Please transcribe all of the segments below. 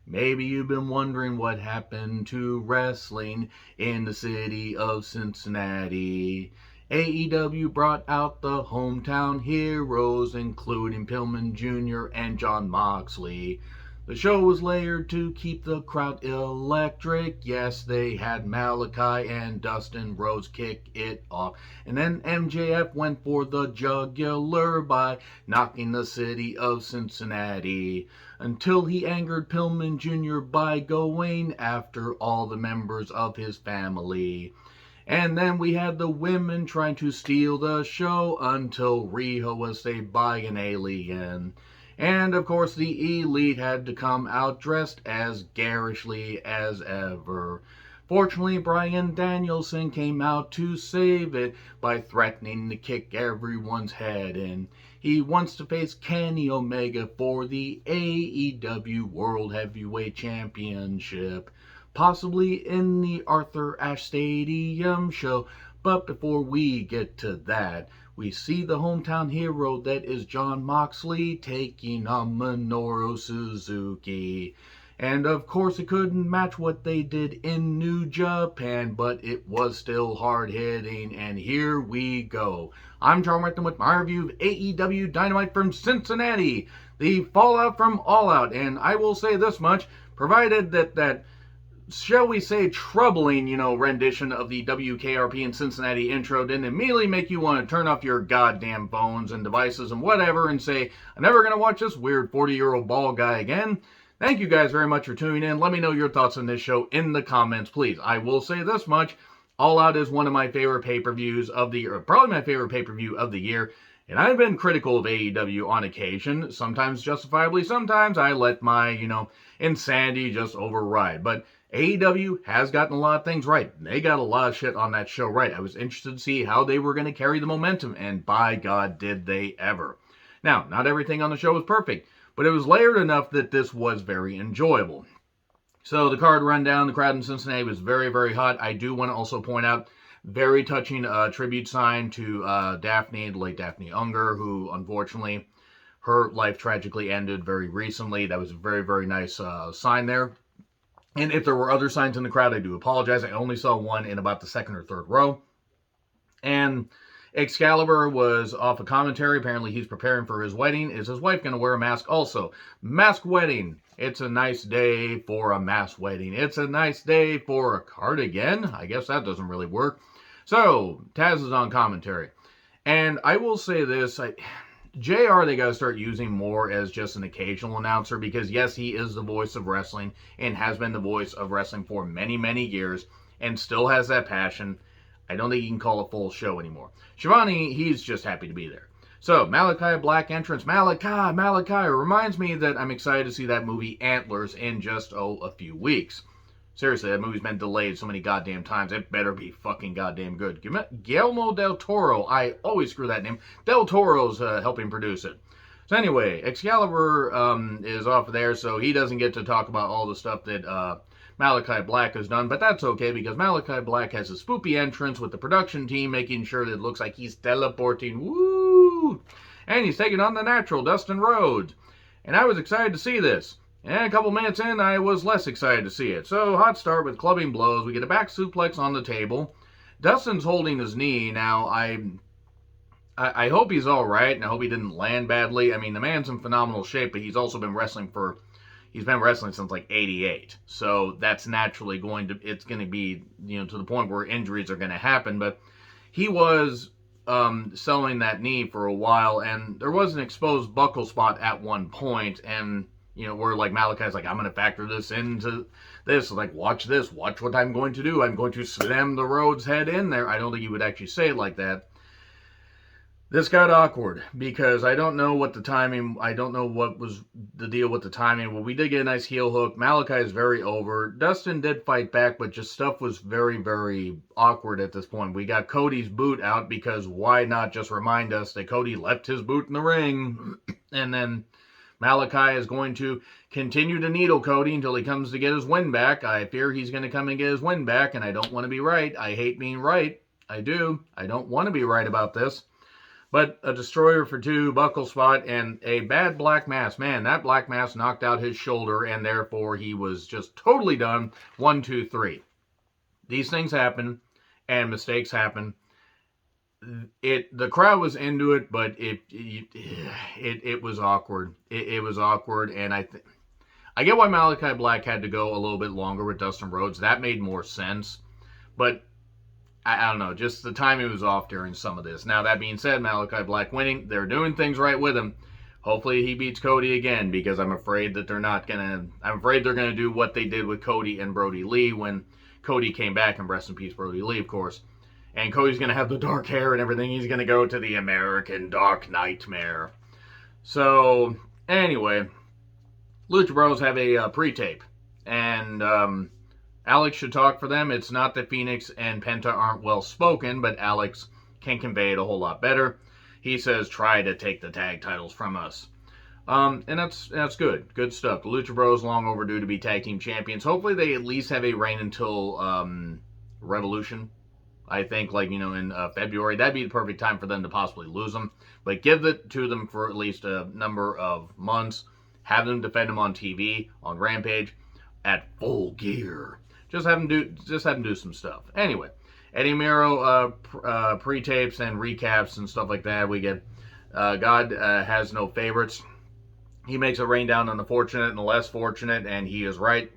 Maybe you've been wondering what happened to wrestling in the city of Cincinnati. AEW brought out the hometown heroes, including Pillman Jr. and Jon Moxley. The show was layered to keep the crowd electric. Yes, they had Malachi and Dustin Rhodes kick it off. And then MJF went for the jugular by knocking the city of Cincinnati until he angered Pillman Jr. by going after all the members of his family. And then we had the women trying to steal the show until Riho was saved by an alien. And of course, the Elite had to come out dressed as garishly as ever. Fortunately, Bryan Danielson came out to save it by threatening to kick everyone's head in. He wants to face Kenny Omega for the AEW World Heavyweight Championship, possibly in the Arthur Ashe Stadium show. But before we get to that, we see the hometown hero that is Jon Moxley taking on Minoru Suzuki. And of course, it couldn't match what they did in New Japan, but it was still hard hitting. And here we go. I'm John Recton with my review of AEW Dynamite from Cincinnati, the fallout from All Out. And I will say this much, provided that shall we say, troubling, rendition of the WKRP and Cincinnati intro didn't immediately make you want to turn off your goddamn phones and devices and whatever and say, I'm never going to watch this weird 40-year-old bald guy again. Thank you guys very much for tuning in. Let me know your thoughts on this show in the comments, please. I will say this much. All Out is one of my favorite pay-per-views of the year, probably my favorite pay-per-view of the year. And I've been critical of AEW on occasion, sometimes justifiably, sometimes I let my, insanity just override. But AEW has gotten a lot of things right. They got a lot of shit on that show right. I was interested to see how they were going to carry the momentum, and by God, did they ever. Now, not everything on the show was perfect, but it was layered enough that this was very enjoyable. So the card rundown, the crowd in Cincinnati was very, very hot. I do want to also point out, very touching tribute sign to Daphne, the late Daphne Unger, who unfortunately, her life tragically ended very recently. That was a very, very nice sign there. And if there were other signs in the crowd, I do apologize. I only saw one in about the second or third row. And Excalibur was off a commentary. Apparently he's preparing for his wedding. Is his wife going to wear a mask also? Mask wedding. It's a nice day for a mask wedding. It's a nice day for a cardigan. I guess that doesn't really work. So, Taz is on commentary. And I will say this, JR, they got to start using more as just an occasional announcer because, yes, he is the voice of wrestling and has been the voice of wrestling for many, many years and still has that passion. I don't think you can call a full show anymore. Shivani, he's just happy to be there. So, Malachi Black entrance. Malachi reminds me that I'm excited to see that movie Antlers in just, a few weeks. Seriously, that movie's been delayed so many goddamn times. It better be fucking goddamn good. Guillermo del Toro. I always screw that name. Del Toro's helping produce it. So anyway, Excalibur is off there, so he doesn't get to talk about all the stuff that Malachi Black has done. But that's okay, because Malachi Black has a spoopy entrance with the production team, making sure that it looks like he's teleporting. Woo! And he's taking on the Natural, Dustin Rhodes. And I was excited to see this. And a couple minutes in, I was less excited to see it. So, hot start with clubbing blows. We get a back suplex on the table. Dustin's holding his knee. Now, I hope he's all right, and I hope he didn't land badly. I mean, the man's in phenomenal shape, but he's also been wrestling since like 88. So, that's naturally it's going to be, to the point where injuries are going to happen. But he was selling that knee for a while, and there was an exposed buckle spot at one point, and where like Malachi's like, I'm going to factor this into this. Like, watch this. Watch what I'm going to do. I'm going to slam the Rhodes head in there. I don't think he would actually say it like that. This got awkward because I don't know what was the deal with the timing. Well, we did get a nice heel hook. Malachi is very over. Dustin did fight back, but just stuff was very, very awkward at this point. We got Cody's boot out because why not just remind us that Cody left his boot in the ring? And then Malachi is going to continue to needle Cody until he comes to get his win back. I fear he's going to come and get his win back, and I don't want to be right. I hate being right. I do. I don't want to be right about this. But a destroyer for 2, buckle spot, and a bad black mass. Man, that black mass knocked out his shoulder, and therefore he was just totally done. 1, 2, 3. These things happen, and mistakes happen. The crowd was into it, but it was awkward. It was awkward, and I get why Malachi Black had to go a little bit longer with Dustin Rhodes. That made more sense, but I don't know. Just the timing was off during some of this. Now that being said, Malachi Black winning, they're doing things right with him. Hopefully he beats Cody again, because I'm afraid that they're not gonna. I'm afraid they're gonna do what they did with Cody and Brody Lee when Cody came back, and rest in peace Brody Lee, of course. And Cody's going to have the dark hair and everything. He's going to go to the American Dark Nightmare. So, anyway, Lucha Bros have a pre-tape. And Alex should talk for them. It's not that Phoenix and Penta aren't well-spoken, but Alex can convey it a whole lot better. He says, try to take the tag titles from us. And that's good. Good stuff. The Lucha Bros long overdue to be tag team champions. Hopefully they at least have a reign until Revolution. I think, in February. That'd be the perfect time for them to possibly lose them. But give it to them for at least a number of months. Have them defend them on TV, on Rampage, at Full Gear. Just have them do some stuff. Anyway, Eddie Miro pre-tapes and recaps and stuff like that. We get God has no favorites. He makes it rain down on the fortunate and the less fortunate, and he is right.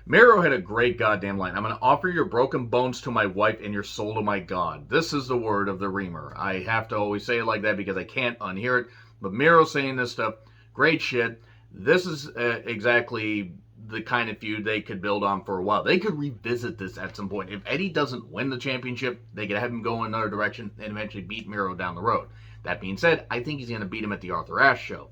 Miro had a great goddamn line. I'm going to offer your broken bones to my wife and your soul to my God. This is the word of the Reamer. I have to always say it like that because I can't unhear it. But Miro saying this stuff, great shit. This is exactly the kind of feud they could build on for a while. They could revisit this at some point. If Eddie doesn't win the championship, they could have him go in another direction and eventually beat Miro down the road. That being said, I think he's going to beat him at the Arthur Ashe show.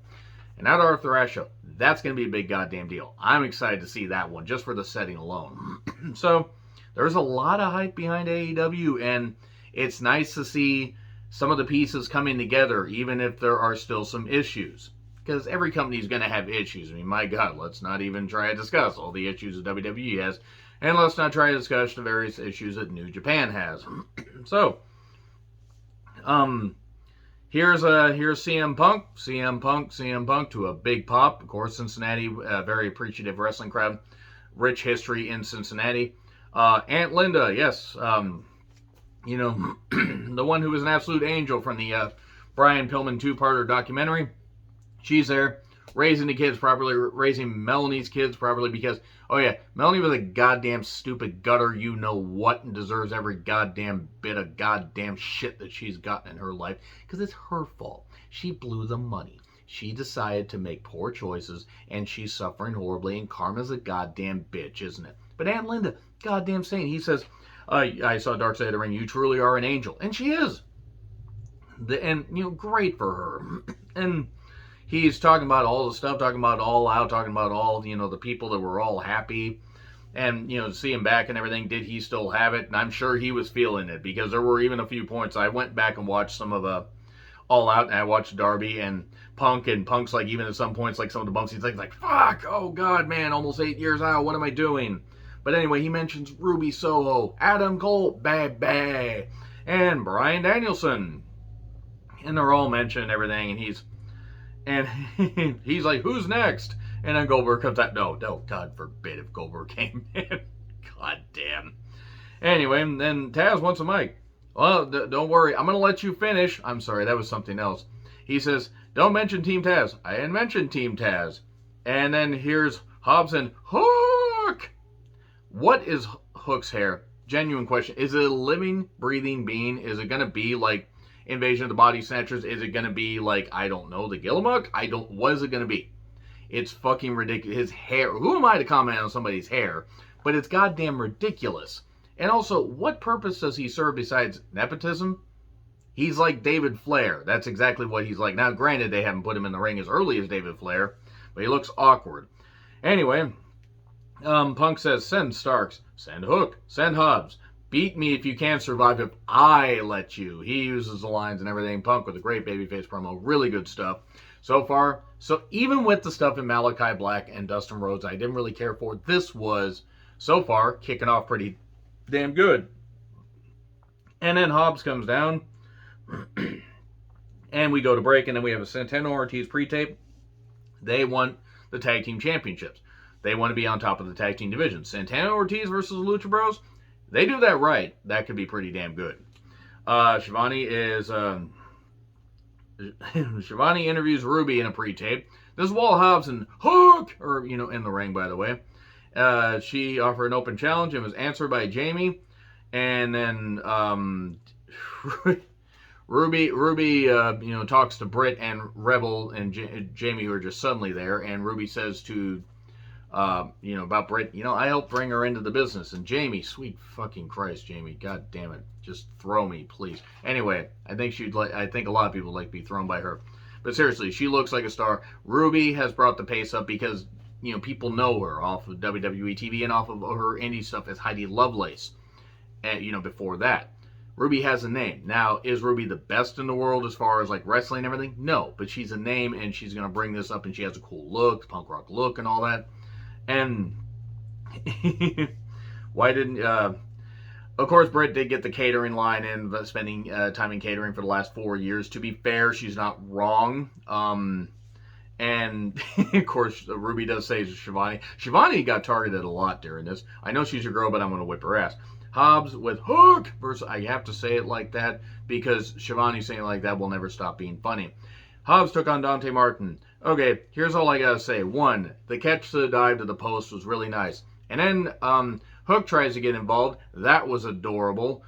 And at Arthur Ashe show, that's going to be a big goddamn deal. I'm excited to see that one, just for the setting alone. So, there's a lot of hype behind AEW, and it's nice to see some of the pieces coming together, even if there are still some issues. Because every company is going to have issues. I mean, my God, let's not even try to discuss all the issues that WWE has, and let's not try to discuss the various issues that New Japan has. So, Here's CM Punk. CM Punk to a big pop. Of course, Cincinnati, a very appreciative wrestling crowd. Rich history in Cincinnati. Aunt Linda, yes. The one who was an absolute angel from the Brian Pillman 2-parter documentary. She's there, raising the kids properly, raising Melanie's kids properly, because, oh yeah, Melanie was a goddamn stupid gutter, you know what, and deserves every goddamn bit of goddamn shit that she's gotten in her life, because it's her fault. She blew the money. She decided to make poor choices, and she's suffering horribly, and karma's a goddamn bitch, isn't it? But Aunt Linda, goddamn saint, he says, I saw Dark Side of the Ring, you truly are an angel. And she is. Great for her. And he's talking about all the stuff, talking about All Out, talking about all, the people that were all happy. And, to see him back and everything, did he still have it? And I'm sure he was feeling it, because there were even a few points. I went back and watched some of All Out, and I watched Darby and Punk's like, even at some points, like some of the bumps, he's like, fuck, oh God, man, almost 8 years out, what am I doing? But anyway, he mentions Ruby Soho, Adam Cole, Baby, and Bryan Danielson. And they're all mentioning everything, and he's like, who's next? And then Goldberg comes out. No, God forbid if Goldberg came in. God damn. Anyway, and then Taz wants a mic. Well, don't worry. I'm going to let you finish. I'm sorry, that was something else. He says, don't mention Team Taz. I didn't mention Team Taz. And then here's Hobbs and Hook. What is Hook's hair? Genuine question. Is it a living, breathing being? Is it going to be like Invasion of the Body Snatchers? Is it going to be like, I don't know, the Gillimuck? What is it going to be? It's fucking ridiculous. His hair. Who am I to comment on somebody's hair? But it's goddamn ridiculous. And also, what purpose does he serve besides nepotism? He's like David Flair. That's exactly what he's like. Now, granted, they haven't put him in the ring as early as David Flair, but he looks awkward. Anyway, Punk says, send Starks, send Hook, send Hobbs. Beat me if you can't survive if I let you. He uses the lines and everything. Punk with a great babyface promo. Really good stuff. So far, so even with the stuff in Malachi Black and Dustin Rhodes I didn't really care for, this was, so far, kicking off pretty damn good. And then Hobbs comes down, And we go to break, and then we have a Santana Ortiz pre-tape. They want the tag team championships. They want to be on top of the tag team division. Santana Ortiz versus the Lucha Bros. They do that right. That could be pretty damn good. Shivani interviews Ruby in a pre-tape. This is while Hobbs and Hook are, in the ring, by the way. She offered an open challenge and was answered by Jamie. And then Ruby talks to Britt and Rebel and Jamie, who are just suddenly there. And Ruby says to, about Britt, I helped bring her into the business. And Jamie, sweet fucking Christ, Jamie, god damn it, just throw me, please. Anyway, I think a lot of people like to be thrown by her. But seriously, she looks like a star. Ruby has brought the pace up because, people know her off of WWE TV and off of her indie stuff as Heidi Lovelace. And, before that. Ruby has a name. Now, is Ruby the best in the world as far as, wrestling and everything? No, but she's a name, and she's going to bring this up, and she has a cool look, punk rock look, and all that. And why didn't... of course, Britt did get the catering line in, spending time in catering for the last 4 years. To be fair, she's not wrong. And, of course, Ruby does say to Shivani. Shivani got targeted a lot during this. I know she's your girl, but I'm going to whip her ass. Hobbs with Hook versus, I have to say it like that because Shivani saying it like that will never stop being funny. Hobbs took on Dante Martin. Okay, here's all I gotta say. One, the catch to the dive to the post was really nice. And then Hook tries to get involved. That was adorable.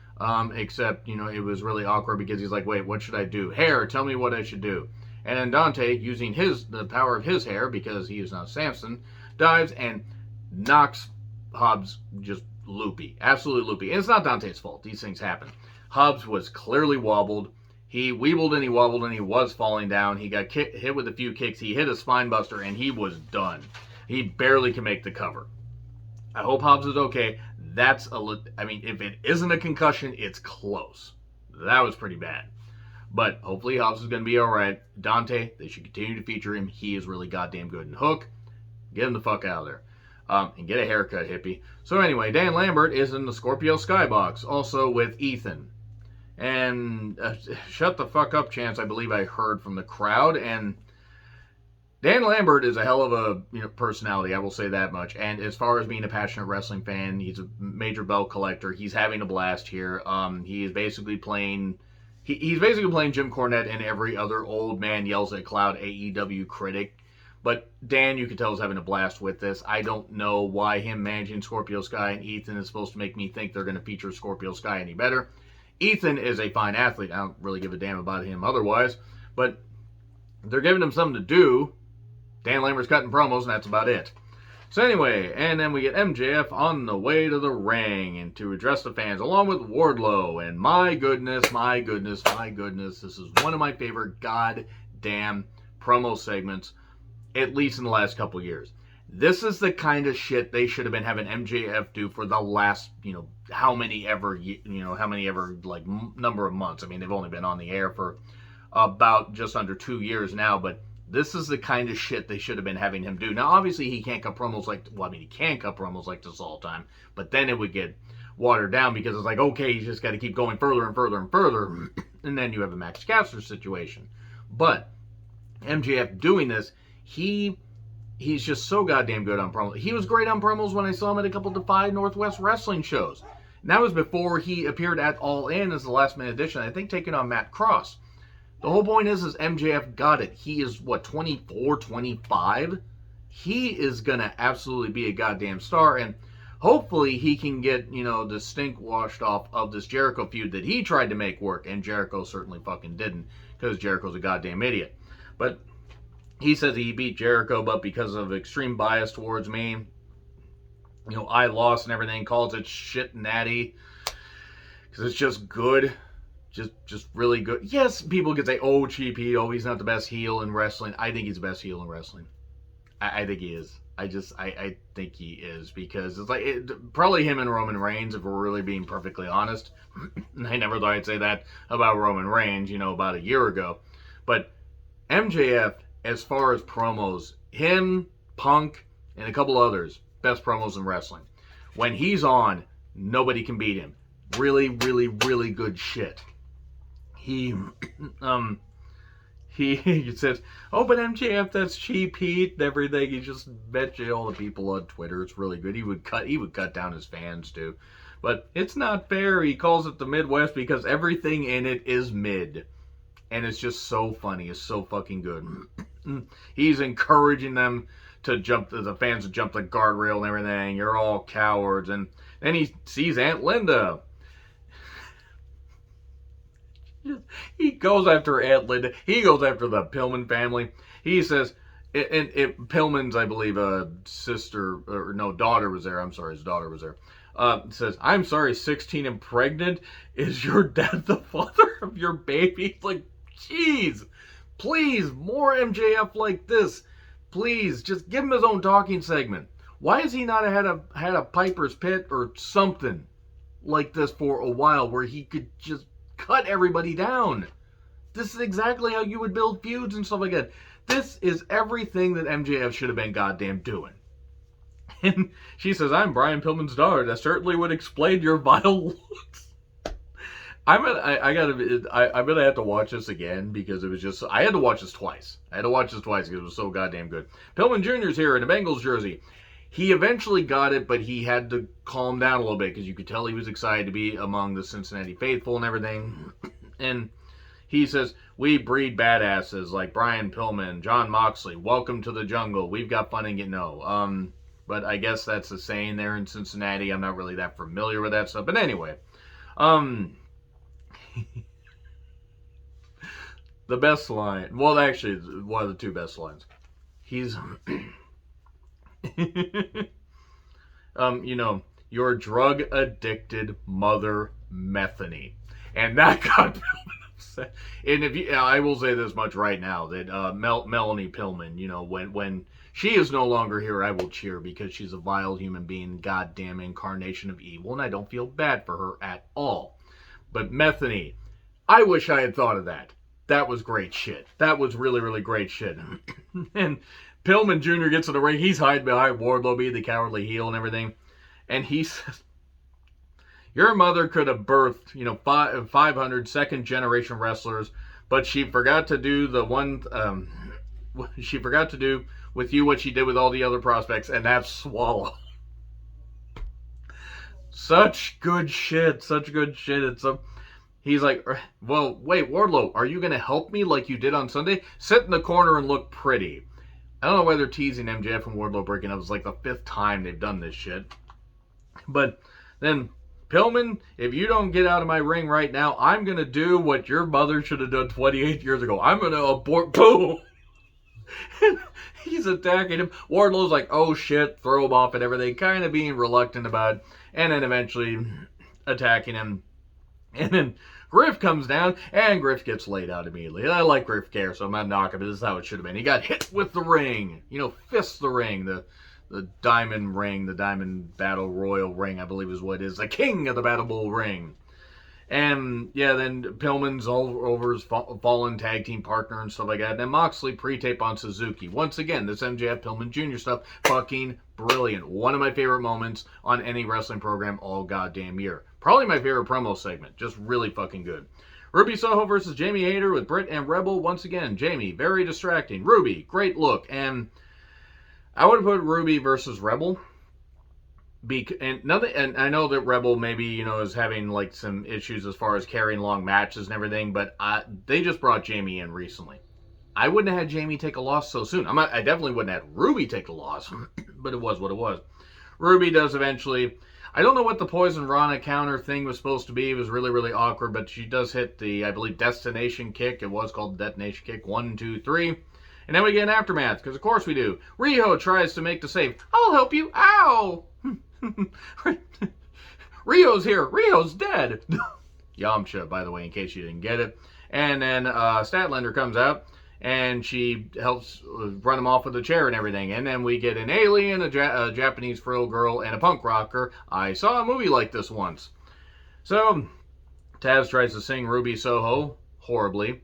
Except, it was really awkward because he's like, wait, what should I do? Hair, tell me what I should do. And then Dante, using the power of his hair, because he is not Samson, dives and knocks Hobbs just loopy. Absolutely loopy. And it's not Dante's fault. These things happen. Hobbs was clearly wobbled. He weebled and he wobbled and he was falling down. He got hit with a few kicks. He hit a spine buster and he was done. He barely can make the cover. I hope Hobbs is okay. If it isn't a concussion, it's close. That was pretty bad. But hopefully Hobbs is going to be alright. Dante, they should continue to feature him. He is really goddamn good. And Hook, get him the fuck out of there. And get a haircut, hippie. So anyway, Dan Lambert is in the Scorpio Skybox, also with Ethan. And shut the fuck up chants, I believe I heard from the crowd. And Dan Lambert is a hell of a personality, I will say that much. And as far as being a passionate wrestling fan, he's a major belt collector. He's having a blast here. He is basically playing... He's basically playing Jim Cornette and every other old man yells at cloud AEW critic. But Dan, you can tell, is having a blast with this. I don't know why him managing Scorpio Sky and Ethan is supposed to make me think they're going to feature Scorpio Sky any better. Ethan is a fine athlete. I don't really give a damn about him otherwise. But they're giving him something to do. Dan Lambert's cutting promos, and that's about it. So anyway, and then we get MJF on the way to the ring and to address the fans, along with Wardlow. And my goodness, this is one of my favorite goddamn promo segments, at least in the last couple years. This is the kind of shit they should have been having MJF do for the last, how many ever number of months. I mean, they've only been on the air for about just under 2 years now, but this is the kind of shit they should have been having him do. Now, obviously, he can't cut promos he can cut promos like this all the time, but then it would get watered down because it's like, okay, you just got to keep going further and further and further, and then you have a Max Caster situation. But MJF doing this, he's just so goddamn good on promos. He was great on promos when I saw him at a couple Defy Northwest wrestling shows. And that was before he appeared at All In as the last minute addition, I think taking on Matt Cross. The whole point is MJF got it. He is, 24, 25? He is going to absolutely be a goddamn star, and hopefully he can get, the stink washed off of this Jericho feud that he tried to make work, and Jericho certainly fucking didn't, because Jericho's a goddamn idiot. But he says he beat Jericho, but because of extreme bias towards me, I lost and everything, calls it shit natty, because it's just good. Just really good. Yes, people could say, oh, cheap heel, he's not the best heel in wrestling. I think he's the best heel in wrestling. I think he is. I think he is, because it's probably him and Roman Reigns, if we're really being perfectly honest. I never thought I'd say that about Roman Reigns, about a year ago. But MJF, as far as promos, him, Punk, and a couple others, best promos in wrestling. When he's on, nobody can beat him. Really, really, really good shit. he he says, "Oh, but MJF, that's cheap heat and everything." He just mentioned all the people on Twitter. It's really good. He would cut down his fans too, but it's not fair. He calls it the Midwest because everything in it is mid, and it's just so funny. It's so fucking good. He's encouraging them to jump, the fans to jump the guardrail and everything. You're all cowards, and then he sees Aunt Linda. He goes after Aunt Linda. He goes after the Pillman family. He says, and Pillman's, I believe, sister, or no, daughter was there. I'm sorry, his daughter was there. Says, "I'm sorry, 16 and pregnant? Is your dad the father of your baby?" Like, jeez. Please, more MJF like this. Please, just give him his own talking segment. Why has he not had a Piper's Pit or something like this for a while where he could just cut everybody down? This is exactly how you would build feuds and stuff like that. This is everything that MJF should have been goddamn doing. And she says, "I'm Brian Pillman's daughter. That certainly would explain your vile looks." I'm gonna have to watch this again because it was just, I had to watch this twice. Because it was so goddamn good. Pillman Jr.'s here in a Bengals jersey. He eventually got it, but he had to calm down a little bit because you could tell he was excited to be among the Cincinnati faithful and everything. And he says, "We breed badasses like Brian Pillman, John Moxley. Welcome to the jungle. We've got fun and get no." But I guess that's the saying there in Cincinnati. I'm not really that familiar with that stuff. But anyway, the best line, well, actually, one of the two best lines. He's, your drug addicted mother, Methany. And that got Pillman upset. And I will say this much right now, that Melanie Pillman, when she is no longer here, I will cheer because she's a vile human being, goddamn incarnation of evil, and I don't feel bad for her at all. But Methany, I wish I had thought of that. That was great shit. That was really, really great shit. And Pillman Jr. gets in the ring. He's hiding behind Wardlow, being the cowardly heel and everything. And he says, "Your mother could have birthed, 500 second-generation wrestlers, but she forgot to do she forgot to do with you what she did with all the other prospects, and that's swallow." Such good shit. He's like, "Well, wait, Wardlow, are you going to help me like you did on Sunday? Sit in the corner and look pretty." I don't know whether teasing MJF and Wardlow breaking up is like the 5th time they've done this shit. But then, "Pillman, if you don't get out of my ring right now, I'm going to do what your mother should have done 28 years ago. I'm going to abort." Boom! He's attacking him. Wardlow's like, "Oh shit," throw him off and everything, kind of being reluctant about it, and then eventually attacking him. And then Griff comes down, and Griff gets laid out immediately. And I like Griff Care, so I'm not knocking, but this is how it should have been. He got hit with the ring. Fist the ring. The diamond ring, the diamond battle royal ring, I believe is what it is. The king of the battle bull ring. And, yeah, then Pillman's all over his fallen tag team partner and stuff like that. And then Moxley pre-tape on Suzuki. Once again, this MJF Pillman Jr. stuff, fucking brilliant. One of my favorite moments on any wrestling program all goddamn year. Probably my favorite promo segment. Just really fucking good. Ruby Soho versus Jamie Hayter with Britt and Rebel. Once again, Jamie, very distracting. Ruby, great look. And I would have put Ruby versus Rebel. And I know that Rebel maybe, is having like some issues as far as carrying long matches and everything, but they just brought Jamie in recently. I wouldn't have had Jamie take a loss so soon. I definitely wouldn't have had Ruby take a loss, but it was what it was. Ruby does eventually. I don't know what the Poison Rana counter thing was supposed to be. It was really, really awkward, but she does hit the, I believe, destination kick. It was called the detonation kick. 1, 2, 3. And then we get an aftermath, because of course we do. Riho tries to make the save. "I'll help you." Ow! Rio's here. Rio's dead. Yamcha, by the way, in case you didn't get it. And then Statlander comes out, and she helps run him off with a chair and everything. And then we get an alien, a Japanese frill girl, and a punk rocker. I saw a movie like this once. So, Taz tries to sing Ruby Soho horribly,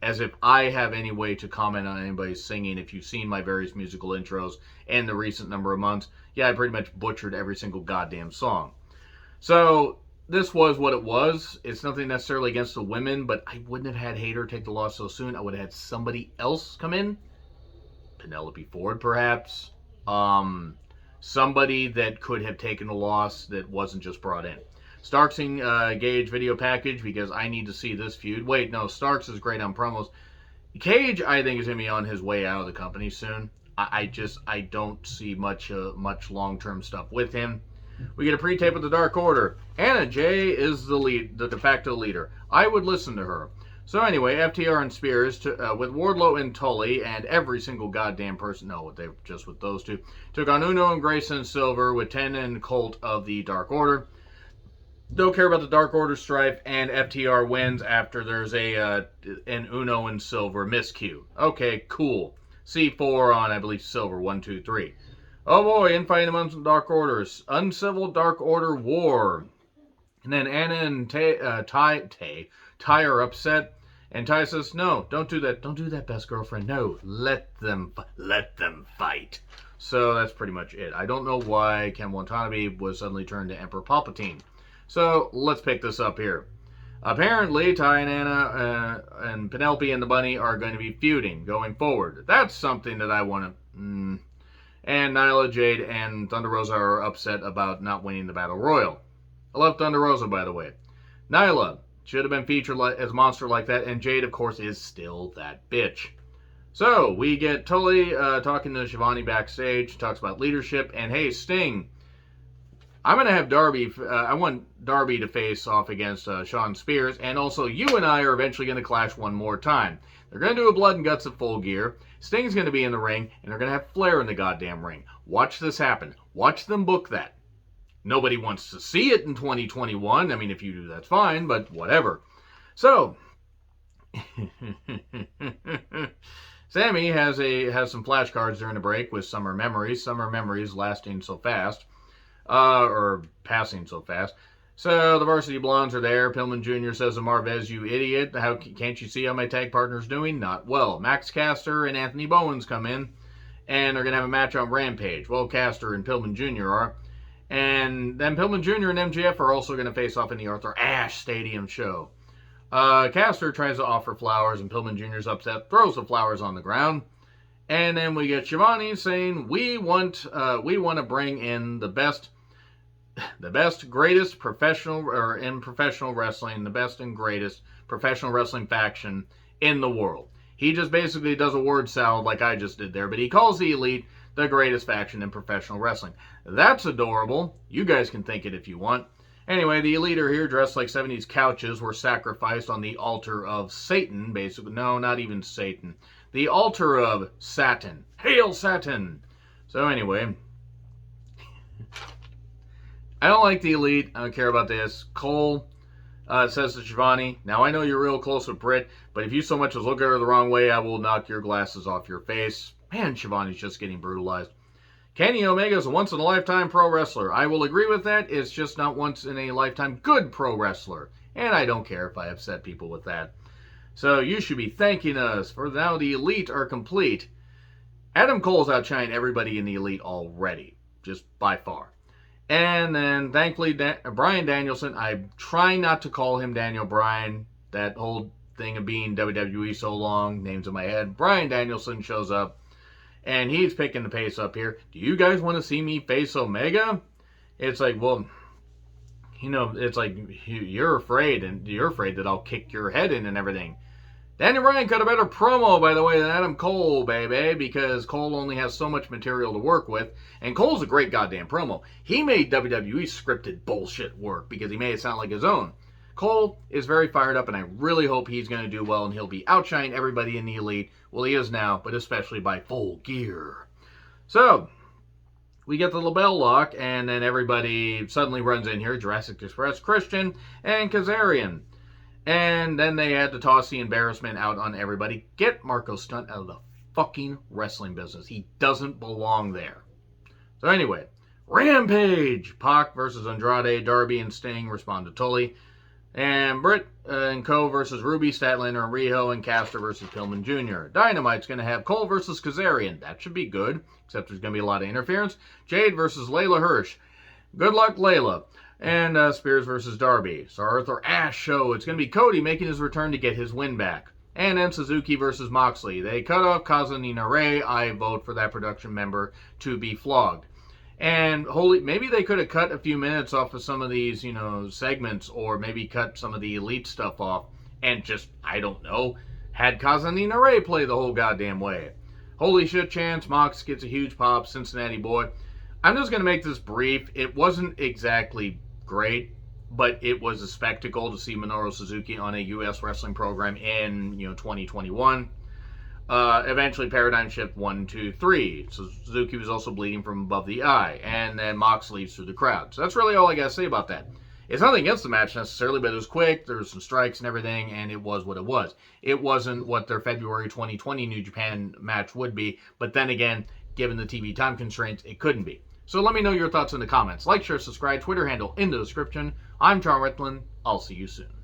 as if I have any way to comment on anybody's singing. If you've seen my various musical intros in the recent number of months, yeah, I pretty much butchered every single goddamn song. So, this was what it was. It's nothing necessarily against the women, but I wouldn't have had Hayter take the loss so soon. I would have had somebody else come in. Penelope Ford, perhaps. Somebody that could have taken the loss that wasn't just brought in. Starks and Gage video package, because I need to see this feud. Wait, no, Starks is great on promos. Cage, I think, is going to be on his way out of the company soon. I don't see much long-term stuff with him. We get a pre-tape with the Dark Order. Anna Jay is the de facto leader. I would listen to her. So anyway, FTR and Spears, with Wardlow and Tully, and every single goddamn person, no, they just with those two, took on Uno and Grayson Silver with Ten and Colt of the Dark Order. Don't care about the Dark Order strife, and FTR wins after there's an Uno and Silver miscue. Okay, cool. C4 on, I believe, Silver, 1, 2, 3. Oh boy, infighting amongst the Dark Orders. Uncivil Dark Order war. And then Anna and Ty are upset. And Ty says, no, don't do that. Don't do that, best girlfriend. No, let them fight. So that's pretty much it. I don't know why Ken Watanabe was suddenly turned to Emperor Palpatine. So let's pick this up here. Apparently, Ty and Anna and Penelope and the Bunny are going to be feuding going forward. That's something that I want to... And Nyla, Jade, and Thunder Rosa are upset about not winning the Battle Royal. I love Thunder Rosa, by the way. Nyla should have been featured as a monster like that, and Jade, of course, is still that bitch. So, we get Tully talking to Shivani backstage, talks about leadership, and hey, Sting, I'm going to have Darby, I want Darby to face off against Shawn Spears, and also you and I are eventually going to clash one more time. They're going to do a Blood and Guts at Full Gear. Sting's going to be in the ring, and they're going to have Flair in the goddamn ring. Watch this happen. Watch them book that. Nobody wants to see it in 2021. I mean, if you do, that's fine, but whatever. So, Sammy has some flashcards during the break with Summer Memories. Summer Memories lasting so fast, or passing so fast. So the Varsity Blondes are there. Pillman Jr. says to Marvez, you idiot. How can't you see how my tag partner's doing? Not well. Max Caster and Anthony Bowens come in, and they're going to have a match on Rampage. Well, Caster and Pillman Jr. are. And then Pillman Jr. and MJF are also going to face off in the Arthur Ashe Stadium show. Caster tries to offer flowers, and Pillman Jr.'s upset, throws the flowers on the ground. And then we get Shivani saying, we want to bring in the best, greatest professional, or in professional wrestling, the best and greatest professional wrestling faction in the world. He just basically does a word salad like I just did there, but he calls the Elite the greatest faction in professional wrestling. That's adorable. You guys can think it if you want. Anyway, the Elite are here dressed like 70s couches were sacrificed on the altar of Satan, basically. No, not even Satan. The altar of Saturn. Hail Saturn! So anyway, I don't like the Elite. I don't care about this. Cole says to Shivani, now I know you're real close with Britt, but if you so much as look at her the wrong way, I will knock your glasses off your face. Man, Shivani's just getting brutalized. Kenny Omega is a once-in-a-lifetime pro wrestler. I will agree with that. It's just not once-in-a-lifetime good pro wrestler. And I don't care if I upset people with that. So you should be thanking us, for now the Elite are complete. Adam Cole's outshined everybody in the Elite already. Just by far. And then, thankfully, Bryan Danielson, I'm trying not to call him Daniel Bryan. That whole thing of being WWE so long, names in my head. Bryan Danielson shows up. And he's picking the pace up here. Do you guys want to see me face Omega? It's like, well, you know, it's like you're afraid, and you're afraid that I'll kick your head in and everything. Daniel Bryan cut a better promo, by the way, than Adam Cole, baby, because Cole only has so much material to work with, and Cole's a great goddamn promo. He made WWE scripted bullshit work because he made it sound like his own. Cole is very fired up, and I really hope he's going to do well, and he'll be outshining everybody in the Elite. Well, he is now, but especially by Full Gear. So, we get the LaBelle lock, and then everybody suddenly runs in here. Jurassic Express, Christian, and Kazarian. And then they had to toss the embarrassment out on everybody. Get Marco Stunt out of the fucking wrestling business. He doesn't belong there. So anyway, Rampage! Pac versus Andrade, Darby and Sting respond to Tully. And Britt and Co. versus Ruby, Statlander and Riho, and Caster versus Pillman Jr. Dynamite's going to have Cole versus Kazarian. That should be good, except there's going to be a lot of interference. Jade versus Layla Hirsch. Good luck, Layla. And Spears versus Darby. Sir Arthur Ashe show. It's going to be Cody making his return to get his win back. And then Suzuki versus Moxley. They cut off Kazunina Ray. I vote for that production member to be flogged. And maybe they could have cut a few minutes off of some of these, segments, or maybe cut some of the elite stuff off and just, I don't know, had Kazunina Ray play the whole goddamn way. Holy shit chance, Mox gets a huge pop, Cincinnati boy. I'm just going to make this brief. It wasn't exactly great, but it was a spectacle to see Minoru Suzuki on a U.S. wrestling program in 2021. Eventually, paradigm shift 1, 2, 3. So Suzuki was also bleeding from above the eye, and then Mox leaves through the crowd. So that's really all I got to say about that. It's nothing against the match necessarily, but it was quick. There was some strikes and everything, and it was what it was. It wasn't what their February 2020 New Japan match would be, but then again, given the TV time constraints, it couldn't be. So let me know your thoughts in the comments. Like, share, subscribe, Twitter handle in the description. I'm John Ritlin. I'll see you soon.